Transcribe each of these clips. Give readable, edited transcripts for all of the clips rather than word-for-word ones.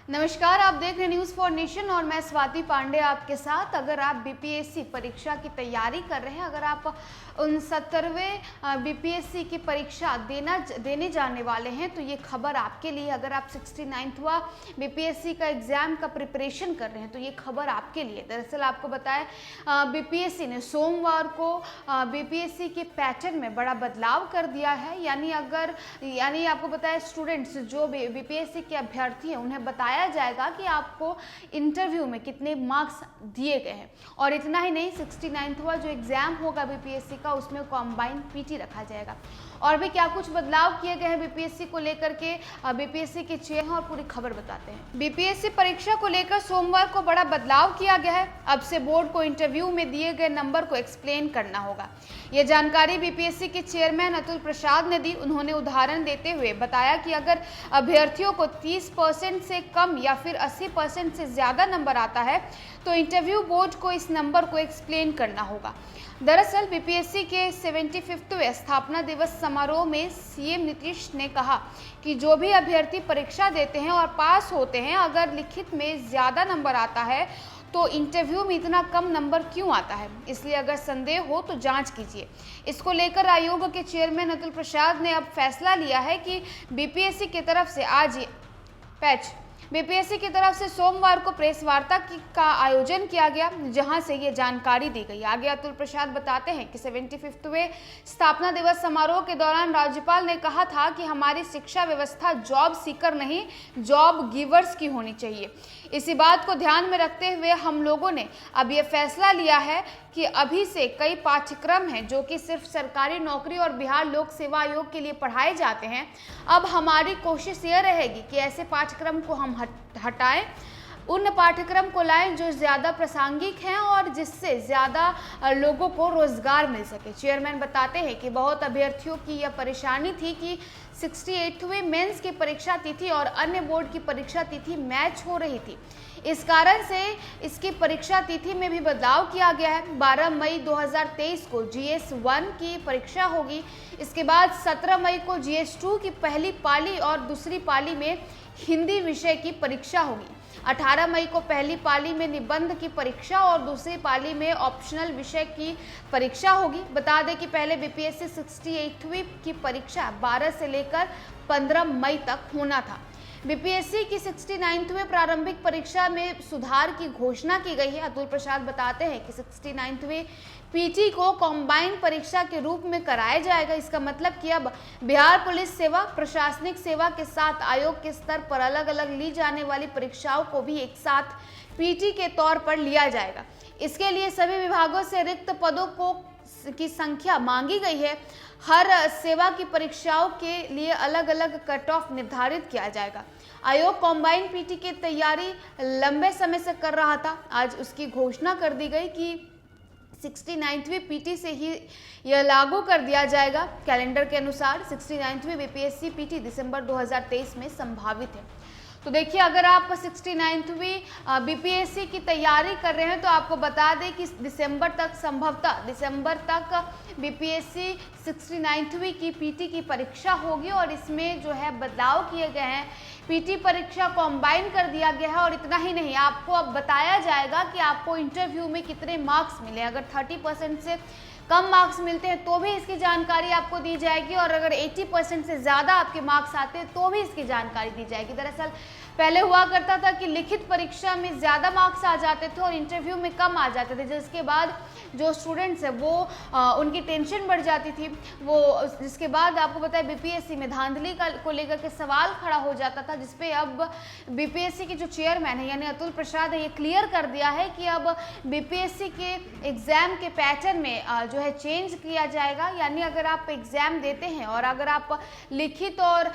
नमस्कार, आप देख रहे हैं न्यूज़ फॉर नेशन और मैं स्वाति पांडे आपके साथ। अगर आप बीपीएससी परीक्षा की तैयारी कर रहे हैं, अगर आप 69वें बीपीएससी की परीक्षा देने जाने वाले हैं तो ये खबर आपके लिए। अगर आप 69वां बीपीएससी का एग्ज़ाम का प्रिपरेशन कर रहे हैं तो ये खबर आपके लिए। दरअसल आपको बताएं, बीपीएससी ने सोमवार को बीपीएससी के पैटर्न में बड़ा बदलाव कर दिया है। यानी आपको बताया, स्टूडेंट्स जो बीपीएससी के अभ्यर्थी हैं उन्हें बताया जाएगा कि आपको इंटरव्यू में कितने मार्क्स दिए गए हैं। और इतना ही नहीं, 69वां जो एग्जाम होगा बीपीएससी का, उसमें कॉम्बाइन पीटी रखा जाएगा। और भी क्या कुछ बदलाव किए गए हैं बीपीएससी को लेकर के, बीपीएससी के चेयर और पूरी खबर बताते हैं। बीपीएससी परीक्षा को लेकर सोमवार को बड़ा बदलाव किया गया है। अब से बोर्ड को इंटरव्यू में दिए गए नंबर को एक्सप्लेन करना होगा। ये जानकारी बीपीएससी के चेयरमैन अतुल प्रसाद ने दी। उन्होंने उदाहरण देते हुए बताया कि अगर अभ्यर्थियों को 30% से कम या फिर 80% से ज़्यादा नंबर आता है तो इंटरव्यू बोर्ड को इस नंबर को एक्सप्लेन करना होगा। दरअसल बीपीएससी के 75वें स्थापना दिवस समारोह में सीएम नीतीश ने कहा कि जो भी अभ्यर्थी परीक्षा देते हैं और पास होते हैं, अगर लिखित में ज़्यादा नंबर आता है तो इंटरव्यू में इतना कम नंबर क्यों आता है, इसलिए अगर संदेह हो तो जांच कीजिए। इसको लेकर आयोग के चेयरमैन अतुल प्रसाद ने अब फैसला लिया है कि बीपीएससी की तरफ से सोमवार को प्रेस वार्ता का आयोजन किया गया, जहां से ये जानकारी दी गई। आगे अतुल प्रसाद बताते हैं कि 75वें स्थापना दिवस समारोह के दौरान राज्यपाल ने कहा था कि हमारी शिक्षा व्यवस्था जॉब सीकर नहीं, जॉब गिवर्स की होनी चाहिए। इसी बात को ध्यान में रखते हुए हम लोगों ने अब ये फैसला लिया है कि अभी से कई पाठ्यक्रम हैं जो कि सिर्फ सरकारी नौकरी और बिहार लोक सेवा आयोग के लिए पढ़ाए जाते हैं। अब हमारी कोशिश यह रहेगी कि ऐसे पाठ्यक्रम को हम हटाएं, उन पाठ्यक्रम को लाएं जो ज़्यादा प्रासंगिक हैं और जिससे ज़्यादा लोगों को रोजगार मिल सके। चेयरमैन बताते हैं कि बहुत अभ्यर्थियों की यह परेशानी थी कि 68वें मेंस की परीक्षा तिथि और अन्य बोर्ड की परीक्षा तिथि मैच हो रही थी। इस कारण से इसकी परीक्षा तिथि में भी बदलाव किया गया है। 12 मई 2023 को GS1 की परीक्षा होगी। इसके बाद 17 मई को GS2 की पहली पाली और दूसरी पाली में हिंदी विषय की परीक्षा होगी। 18 मई को पहली पाली में निबंध की परीक्षा और दूसरी पाली में ऑप्शनल विषय की परीक्षा होगी। बता दें कि पहले बीपीएससी 68वीं की परीक्षा 12 से लेकर 15 मई तक होना था। बीपीएससी की 69वें प्रारंभिक परीक्षा में सुधार की घोषणा की गई है। अतुल प्रसाद बताते हैं कि 69वें पीटी को कॉम्बाइंड परीक्षा के रूप में कराया जाएगा। इसका मतलब कि अब बिहार पुलिस सेवा, प्रशासनिक सेवा के साथ आयोग के स्तर पर अलग अलग ली जाने वाली परीक्षाओं को भी एक साथ पीटी के तौर पर लिया जाएगा। इसके लिए सभी विभागों से रिक्त पदों की संख्या मांगी गई है। हर सेवा की परीक्षाओं के लिए अलग अलग कट ऑफ निर्धारित किया जाएगा। आयोग कॉम्बाइंड पीटी की तैयारी लंबे समय से कर रहा था। आज उसकी घोषणा कर दी गई कि 69वीं पीटी से ही यह लागू कर दिया जाएगा। कैलेंडर के अनुसार 69वीं बीपीएससी पीटी दिसंबर 2023 में संभावित है। तो देखिए, अगर आप 69वीं बीपीएससी की तैयारी कर रहे हैं तो आपको बता दें कि दिसंबर तक बीपीएससी 69वीं की पीटी की परीक्षा होगी और इसमें जो है बदलाव किए गए हैं। पीटी परीक्षा कॉम्बाइन कर दिया गया है और इतना ही नहीं, आपको अब बताया जाएगा कि आपको इंटरव्यू में कितने मार्क्स मिले। अगर 30% से कम मार्क्स मिलते हैं तो भी इसकी जानकारी आपको दी जाएगी और अगर 80% से ज़्यादा आपके मार्क्स आते हैं तो भी इसकी जानकारी दी जाएगी। दरअसल पहले हुआ करता था कि लिखित परीक्षा में ज़्यादा मार्क्स आ जाते थे और इंटरव्यू में कम आ जाते थे, जिसके बाद जो स्टूडेंट्स हैं वो उनकी टेंशन बढ़ जाती थी। जिसके बाद आपको बताया बीपीएससी में धांधली को लेकर के सवाल खड़ा हो जाता था, जिसपे अब बीपीएससी के जो चेयरमैन है यानी अतुल प्रसाद है, ये क्लियर कर दिया है कि अब बीपीएससी के एग्ज़ाम के पैटर्न में जो है चेंज किया जाएगा। यानी अगर आप एग्ज़ाम देते हैं और अगर आप लिखित और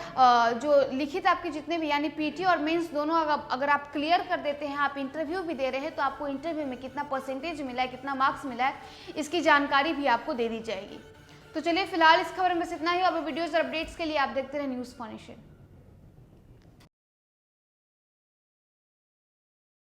जो लिखित आपके जितने भी यानी पीटी और मेंस दोनों अगर आप क्लियर कर देते हैं, आप इंटरव्यू भी दे रहे हैं, तो आपको इंटरव्यू में कितना परसेंटेज मिला है, कितना मार्क्स मिला है, इसकी जानकारी भी आपको दे दी जाएगी। तो चलिए, फिलहाल इस खबर में बस इतना ही। अब वीडियोज़ और अपडेट्स के लिए आप देखते रहे न्यूज़ फॉर नेशन।